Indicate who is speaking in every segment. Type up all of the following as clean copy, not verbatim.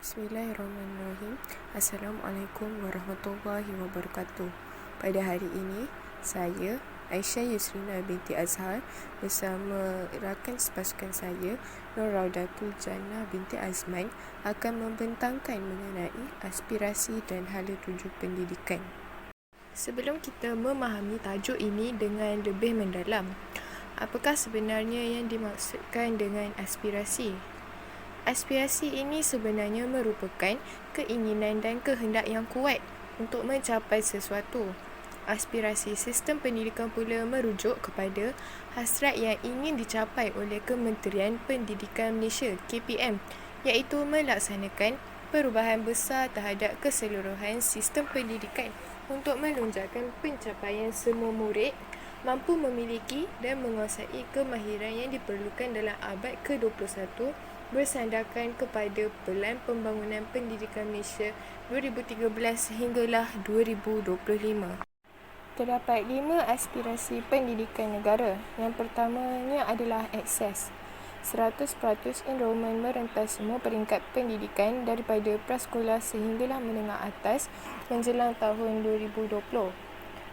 Speaker 1: Bismillahirrahmanirrahim. Assalamualaikum warahmatullahi wabarakatuh. Pada hari ini, saya Aisyah Yusrina binti Azhar bersama rakan sepasukan saya Nur Raudatul Jannah binti Azman akan membentangkan mengenai aspirasi dan hala tuju pendidikan. Sebelum kita memahami tajuk ini dengan lebih mendalam, apakah sebenarnya yang dimaksudkan dengan aspirasi? Aspirasi ini sebenarnya merupakan keinginan dan kehendak yang kuat untuk mencapai sesuatu. Aspirasi sistem pendidikan pula merujuk kepada hasrat yang ingin dicapai oleh Kementerian Pendidikan Malaysia KPM, iaitu melaksanakan perubahan besar terhadap keseluruhan sistem pendidikan untuk melonjakkan pencapaian semua murid mampu memiliki dan menguasai kemahiran yang diperlukan dalam abad ke-21 bersandarkan kepada Pelan Pembangunan Pendidikan Malaysia 2013 sehinggalah 2025. Terdapat 5 aspirasi pendidikan negara. Yang pertamanya adalah akses. 100% enrolment merentas semua peringkat pendidikan daripada prasekolah sehinggalah menengah atas menjelang tahun 2020.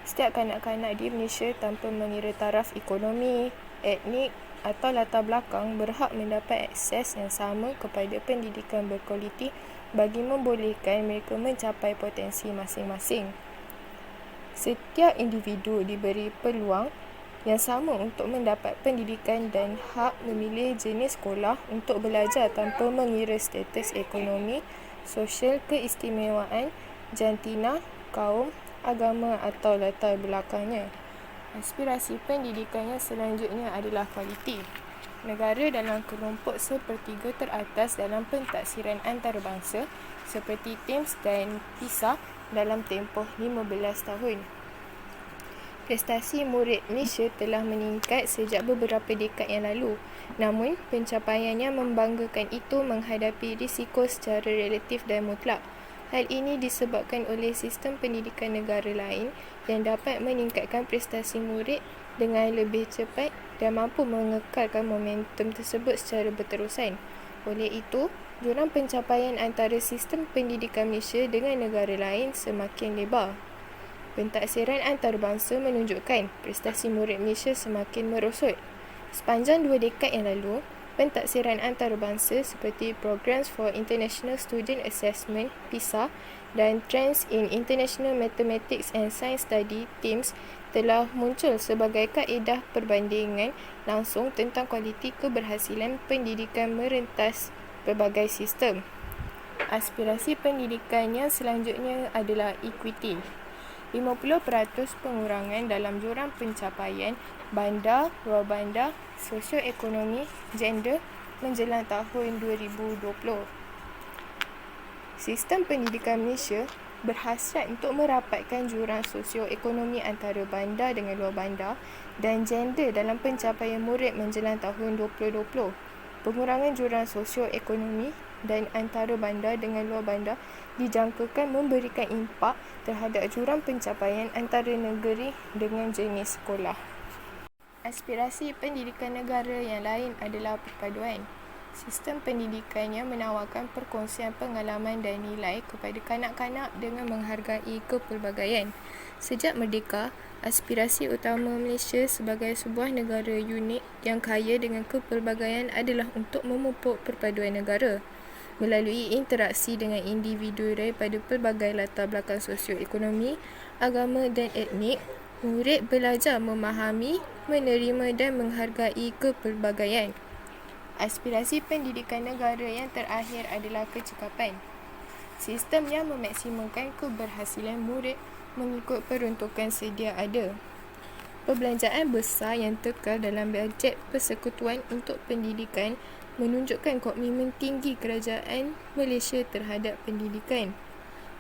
Speaker 1: Setiap kanak-kanak di Malaysia tanpa mengira taraf ekonomi, etnik atau latar belakang berhak mendapat akses yang sama kepada pendidikan berkualiti bagi membolehkan mereka mencapai potensi masing-masing. Setiap individu diberi peluang yang sama untuk mendapat pendidikan dan hak memilih jenis sekolah untuk belajar tanpa mengira status ekonomi, sosial, keistimewaan, jantina, kaum, agama atau latar belakangnya. Aspirasi pendidikan yang selanjutnya adalah kualiti. Negara dalam kelompok sepertiga teratas dalam pentaksiran antarabangsa seperti TIMSS dan PISA dalam tempoh 15 tahun. Prestasi murid Malaysia telah meningkat sejak beberapa dekad yang lalu. Namun, pencapaiannya membanggakan itu menghadapi risiko secara relatif dan mutlak. Hal ini disebabkan oleh sistem pendidikan negara lain yang dapat meningkatkan prestasi murid dengan lebih cepat dan mampu mengekalkan momentum tersebut secara berterusan. Oleh itu, jurang pencapaian antara sistem pendidikan Malaysia dengan negara lain semakin lebar. Pentaksiran antarabangsa menunjukkan prestasi murid Malaysia semakin merosot. Sepanjang 2 dekad yang lalu, pentaksiran antarabangsa seperti Programs for International Student Assessment (PISA) dan Trends in International Mathematics and Science Study (TIMSS) telah muncul sebagai kaedah perbandingan langsung tentang kualiti keberhasilan pendidikan merentas pelbagai sistem. Aspirasi pendidikan yang selanjutnya adalah equity. 50% pengurangan dalam jurang pencapaian bandar, luar bandar, sosioekonomi, gender menjelang tahun 2020. Sistem pendidikan Malaysia berhasrat untuk merapatkan jurang sosioekonomi antara bandar dengan luar bandar dan gender dalam pencapaian murid menjelang tahun 2020. Pengurangan jurang sosioekonomi dan antara bandar dengan luar bandar dijangkakan memberikan impak terhadap jurang pencapaian antara negeri dengan jenis sekolah. Aspirasi pendidikan negara yang lain adalah perpaduan. Sistem pendidikan yang menawarkan perkongsian pengalaman dan nilai kepada kanak-kanak dengan menghargai kepelbagaian. Sejak merdeka, aspirasi utama Malaysia sebagai sebuah negara unik yang kaya dengan kepelbagaian adalah untuk memupuk perpaduan negara. Melalui interaksi dengan individu daripada pelbagai latar belakang sosioekonomi, agama dan etnik, murid belajar memahami, menerima dan menghargai kepelbagaian. Aspirasi pendidikan negara yang terakhir adalah kecekapan. Sistem yang memaksimumkan keberhasilan murid mengikut peruntukan sedia ada. Perbelanjaan besar yang kekal dalam bajet persekutuan untuk pendidikan menunjukkan komitmen tinggi kerajaan Malaysia terhadap pendidikan.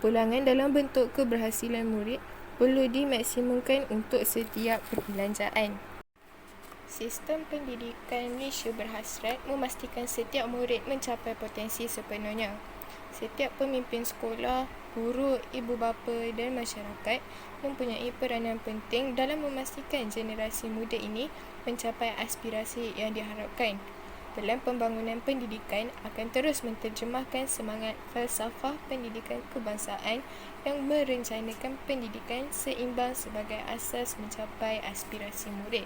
Speaker 1: Pulangan dalam bentuk keberhasilan murid perlu dimaksimumkan untuk setiap perbelanjaan. Sistem pendidikan Malaysia berhasrat memastikan setiap murid mencapai potensi sepenuhnya. Setiap pemimpin sekolah, guru, ibu bapa dan masyarakat mempunyai peranan penting dalam memastikan generasi muda ini mencapai aspirasi yang diharapkan. dalam pembangunan pendidikan akan terus menterjemahkan semangat falsafah pendidikan kebangsaan yang merencanakan pendidikan seimbang sebagai asas mencapai aspirasi murid.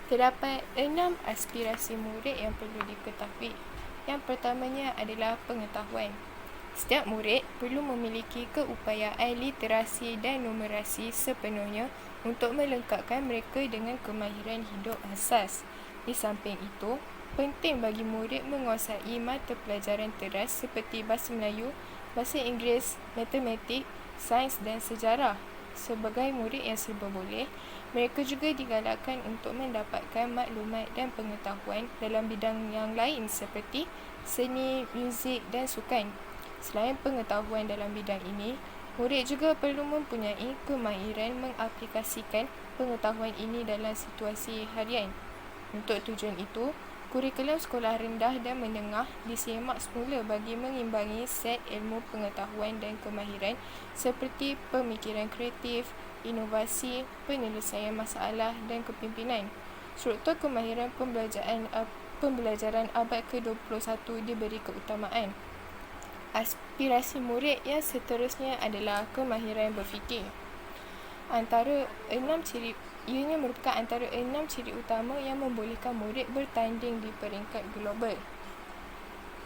Speaker 1: Terdapat 6 aspirasi murid yang perlu diketahui. Yang pertamanya adalah pengetahuan. Setiap murid perlu memiliki keupayaan literasi dan numerasi sepenuhnya untuk melengkapkan mereka dengan kemahiran hidup asas. Di samping itu, penting bagi murid menguasai mata pelajaran teras seperti bahasa Melayu, bahasa Inggeris, matematik, sains dan sejarah. Sebagai murid yang serba boleh, mereka juga digalakkan untuk mendapatkan maklumat dan pengetahuan dalam bidang yang lain seperti seni, muzik dan sukan. Selain pengetahuan dalam bidang ini, murid juga perlu mempunyai kemahiran mengaplikasikan pengetahuan ini dalam situasi harian. Untuk tujuan itu, kurikulum sekolah rendah dan menengah disemak semula bagi mengimbangi set ilmu pengetahuan dan kemahiran seperti pemikiran kreatif, inovasi, penyelesaian masalah dan kepimpinan. Struktur kemahiran pembelajaran abad ke-21 diberi keutamaan. Aspirasi murid yang seterusnya adalah kemahiran berfikir. Ianya merupakan antara 6 ciri utama yang membolehkan murid bertanding di peringkat global.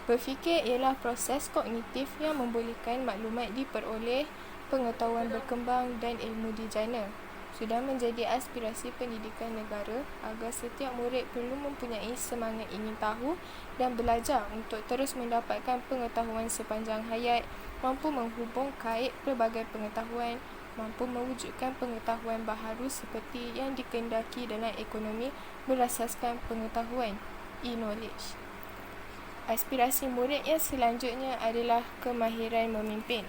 Speaker 1: Berfikir ialah proses kognitif yang membolehkan maklumat diperoleh, pengetahuan berkembang dan ilmu dijana. Sudah menjadi aspirasi pendidikan negara agar setiap murid perlu mempunyai semangat ingin tahu dan belajar untuk terus mendapatkan pengetahuan sepanjang hayat, mampu menghubung kait pelbagai pengetahuan, mampu mewujudkan pengetahuan baharu seperti yang dikehendaki dalam ekonomi berasaskan pengetahuan, e-knowledge. Aspirasi murid yang selanjutnya adalah kemahiran memimpin.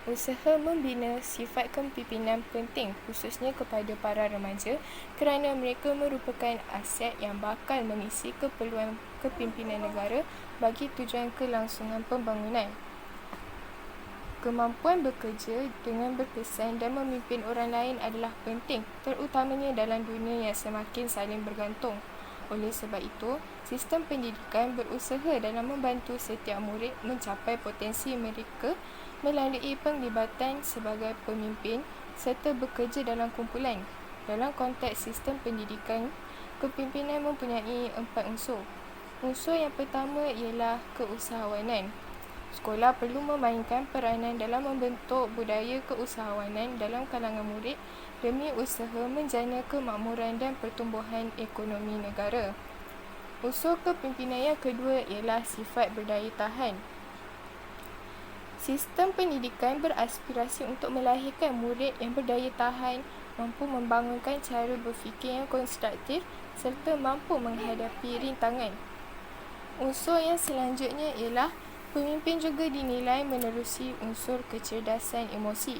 Speaker 1: Usaha membina sifat kepimpinan penting khususnya kepada para remaja kerana mereka merupakan aset yang bakal mengisi keperluan kepimpinan negara bagi tujuan kelangsungan pembangunan. Kemampuan bekerja dengan berkesan dan memimpin orang lain adalah penting, terutamanya dalam dunia yang semakin saling bergantung. Oleh sebab itu, sistem pendidikan berusaha dalam membantu setiap murid mencapai potensi mereka melalui penglibatan sebagai pemimpin serta bekerja dalam kumpulan. Dalam konteks sistem pendidikan, kepimpinan mempunyai 4 unsur. Unsur yang pertama ialah keusahawanan. Sekolah perlu memainkan peranan dalam membentuk budaya keusahawanan dalam kalangan murid demi usaha menjana kemakmuran dan pertumbuhan ekonomi negara. Unsur kepimpinan yang kedua ialah sifat berdaya tahan. Sistem pendidikan beraspirasi untuk melahirkan murid yang berdaya tahan, mampu membangunkan cara berfikir yang konstruktif serta mampu menghadapi rintangan. Unsur yang selanjutnya ialah pemimpin juga dinilai menerusi unsur kecerdasan emosi.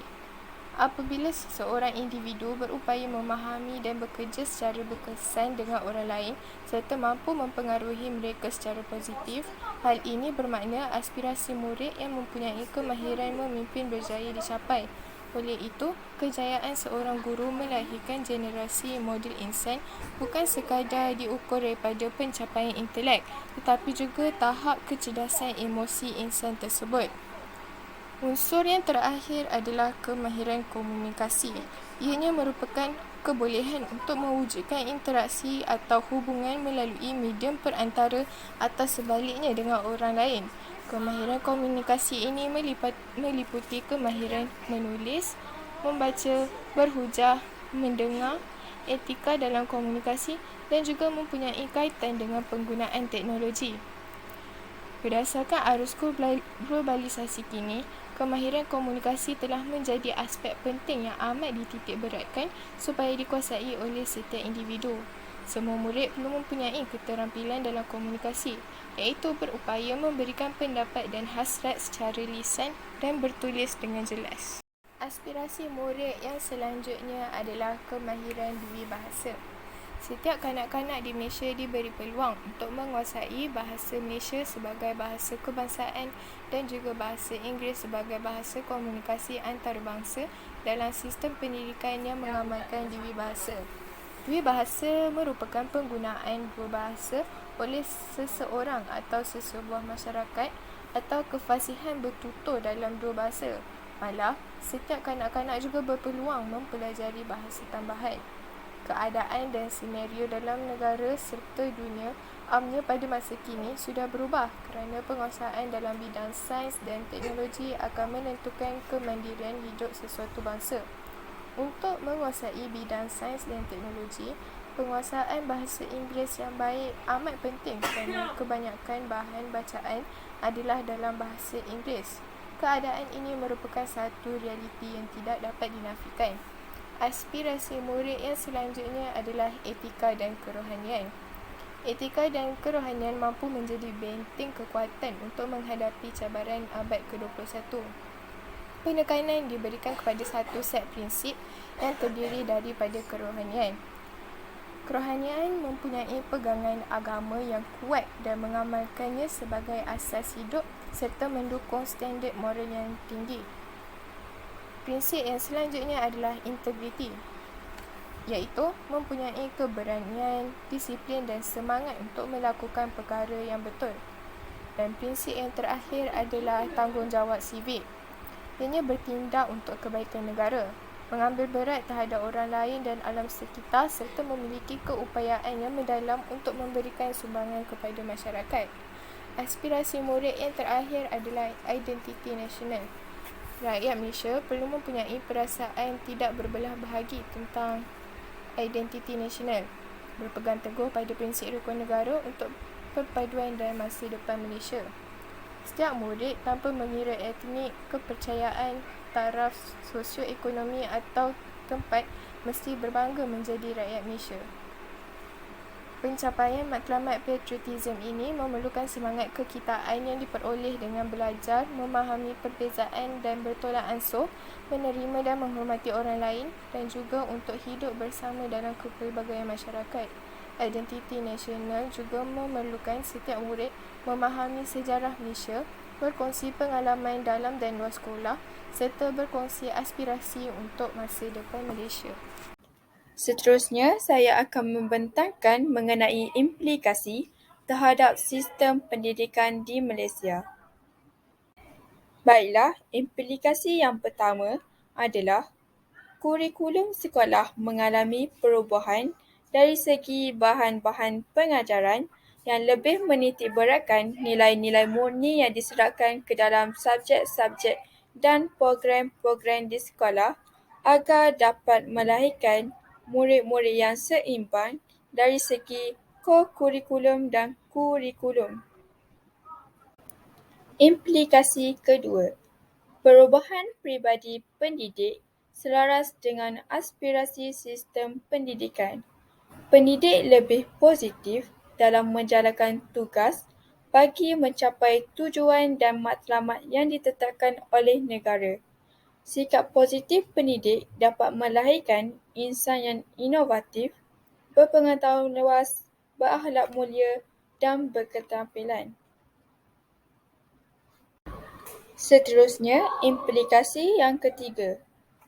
Speaker 1: Apabila seseorang individu berupaya memahami dan bekerja secara berkesan dengan orang lain serta mampu mempengaruhi mereka secara positif, hal ini bermakna aspirasi murid yang mempunyai kemahiran memimpin berjaya dicapai. Oleh itu, kejayaan seorang guru melahirkan generasi model insan bukan sekadar diukur daripada pencapaian intelek, tetapi juga tahap kecerdasan emosi insan tersebut. Unsur yang terakhir adalah kemahiran komunikasi. Ianya merupakan kebolehan untuk mewujudkan interaksi atau hubungan melalui medium perantara atau sebaliknya dengan orang lain. Kemahiran komunikasi ini meliputi kemahiran menulis, membaca, berhujah, mendengar, etika dalam komunikasi dan juga mempunyai kaitan dengan penggunaan teknologi. Berdasarkan arus globalisasi kini, kemahiran komunikasi telah menjadi aspek penting yang amat dititik beratkan supaya dikuasai oleh setiap individu. Semua murid perlu mempunyai keterampilan dalam komunikasi, iaitu berupaya memberikan pendapat dan hasrat secara lisan dan bertulis dengan jelas. Aspirasi murid yang selanjutnya adalah kemahiran dui bahasa. Setiap kanak-kanak di Malaysia diberi peluang untuk menguasai bahasa Malaysia sebagai bahasa kebangsaan dan juga bahasa Inggeris sebagai bahasa komunikasi antarabangsa dalam sistem pendidikan yang mengamalkan dui bahasa. Dui bahasa merupakan penggunaan dua bahasa oleh seseorang atau sesebuah masyarakat atau kefasihan bertutur dalam dua bahasa. Malah, setiap kanak-kanak juga berpeluang mempelajari bahasa tambahan. Keadaan dan senario dalam negara serta dunia amnya pada masa kini sudah berubah kerana penguasaan dalam bidang sains dan teknologi akan menentukan kemandirian hidup sesuatu bangsa. Untuk menguasai bidang sains dan teknologi, penguasaan bahasa Inggeris yang baik amat penting kerana kebanyakan bahan bacaan adalah dalam bahasa Inggeris. Keadaan ini merupakan satu realiti yang tidak dapat dinafikan. Aspirasi murid yang selanjutnya adalah etika dan kerohanian. Etika dan kerohanian mampu menjadi benteng kekuatan untuk menghadapi cabaran abad ke-21. Penekanan diberikan kepada satu set prinsip yang terdiri daripada kerohanian. Kerohanian mempunyai pegangan agama yang kuat dan mengamalkannya sebagai asas hidup serta mendukung standard moral yang tinggi. Prinsip yang selanjutnya adalah integriti, iaitu mempunyai keberanian, disiplin dan semangat untuk melakukan perkara yang betul. Dan prinsip yang terakhir adalah tanggungjawab sivik. Ianya bertindak untuk kebaikan negara, mengambil berat terhadap orang lain dan alam sekitar serta memiliki keupayaan yang mendalam untuk memberikan sumbangan kepada masyarakat. Aspirasi murid yang terakhir adalah identiti nasional. Rakyat Malaysia perlu mempunyai perasaan tidak berbelah bahagi tentang identiti nasional, berpegang teguh pada prinsip rukun negara untuk perpaduan dan masa depan Malaysia. Setiap murid, tanpa mengira etnik, kepercayaan, taraf sosioekonomi atau tempat, mesti berbangga menjadi rakyat Malaysia. Pencapaian matlamat patriotism ini memerlukan semangat kekitaan yang diperoleh dengan belajar, memahami perbezaan dan bertolak ansur, menerima dan menghormati orang lain, dan juga untuk hidup bersama dalam kepelbagaian masyarakat. Identiti nasional juga memerlukan setiap murid memahami sejarah Malaysia, berkongsi pengalaman dalam dan luar sekolah, serta berkongsi aspirasi untuk masa depan Malaysia.
Speaker 2: Seterusnya, saya akan membentangkan mengenai implikasi terhadap sistem pendidikan di Malaysia. Baiklah, implikasi yang pertama adalah kurikulum sekolah mengalami perubahan dari segi bahan-bahan pengajaran yang lebih menitikberatkan nilai-nilai murni yang diserapkan ke dalam subjek-subjek dan program-program di sekolah agar dapat melahirkan murid-murid yang seimbang dari segi ko-kurikulum dan kurikulum. Implikasi kedua, perubahan peribadi pendidik selaras dengan aspirasi sistem pendidikan. Pendidik lebih positif dalam menjalankan tugas bagi mencapai tujuan dan matlamat yang ditetapkan oleh negara. Sikap positif pendidik dapat melahirkan insan yang inovatif, berpengetahuan luas, berakhlak mulia dan berketerampilan. Seterusnya, implikasi yang ketiga.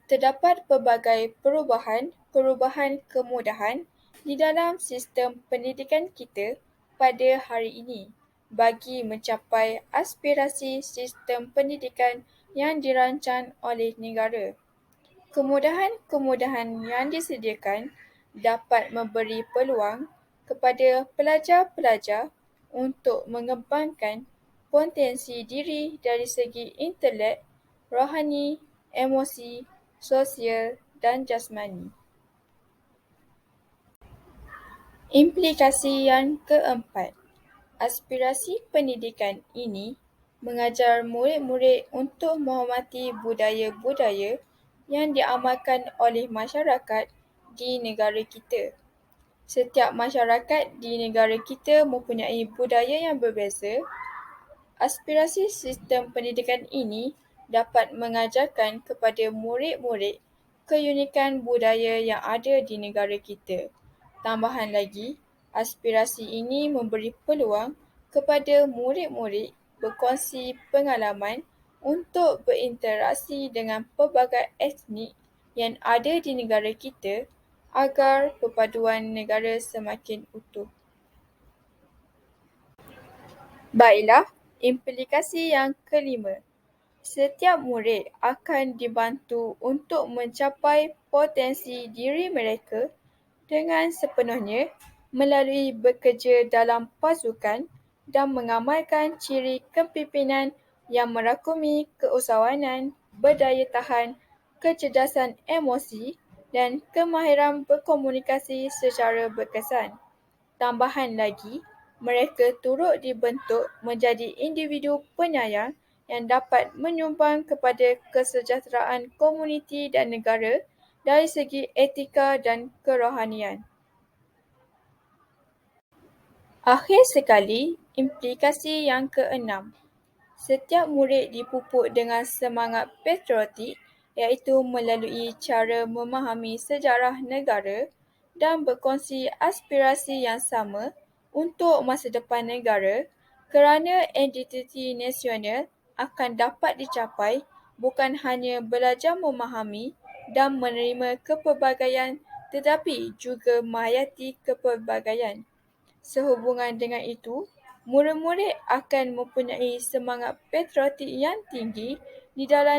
Speaker 2: Terdapat pelbagai perubahan kemudahan di dalam sistem pendidikan kita pada hari ini bagi mencapai aspirasi sistem pendidikan yang dirancang oleh negara. Kemudahan-kemudahan yang disediakan dapat memberi peluang kepada pelajar-pelajar untuk mengembangkan potensi diri dari segi intelek, rohani, emosi, sosial dan jasmani. Implikasi yang keempat, aspirasi pendidikan ini mengajar murid-murid untuk menghormati budaya-budaya yang diamalkan oleh masyarakat di negara kita. Setiap masyarakat di negara kita mempunyai budaya yang berbeza. Aspirasi sistem pendidikan ini dapat mengajarkan kepada murid-murid keunikan budaya yang ada di negara kita. Tambahan lagi, aspirasi ini memberi peluang kepada murid-murid berkongsi pengalaman untuk berinteraksi dengan pelbagai etnik yang ada di negara kita agar perpaduan negara semakin utuh. Baiklah, implikasi yang kelima. Setiap murid akan dibantu untuk mencapai potensi diri mereka dengan sepenuhnya melalui bekerja dalam pasukan dan mengamalkan ciri kepimpinan yang merakumi keusahawanan, berdaya tahan, kecerdasan emosi dan kemahiran berkomunikasi secara berkesan. Tambahan lagi, mereka turut dibentuk menjadi individu penyayang yang dapat menyumbang kepada kesejahteraan komuniti dan negara dari segi etika dan kerohanian. Akhir sekali, implikasi yang keenam. Setiap murid dipupuk dengan semangat patriotik iaitu melalui cara memahami sejarah negara dan berkongsi aspirasi yang sama untuk masa depan negara kerana identiti nasional akan dapat dicapai bukan hanya belajar memahami dan menerima kepelbagaian tetapi juga menghayati kepelbagaian. Sehubungan dengan itu, murid-murid akan mempunyai semangat patriotik yang tinggi di dalam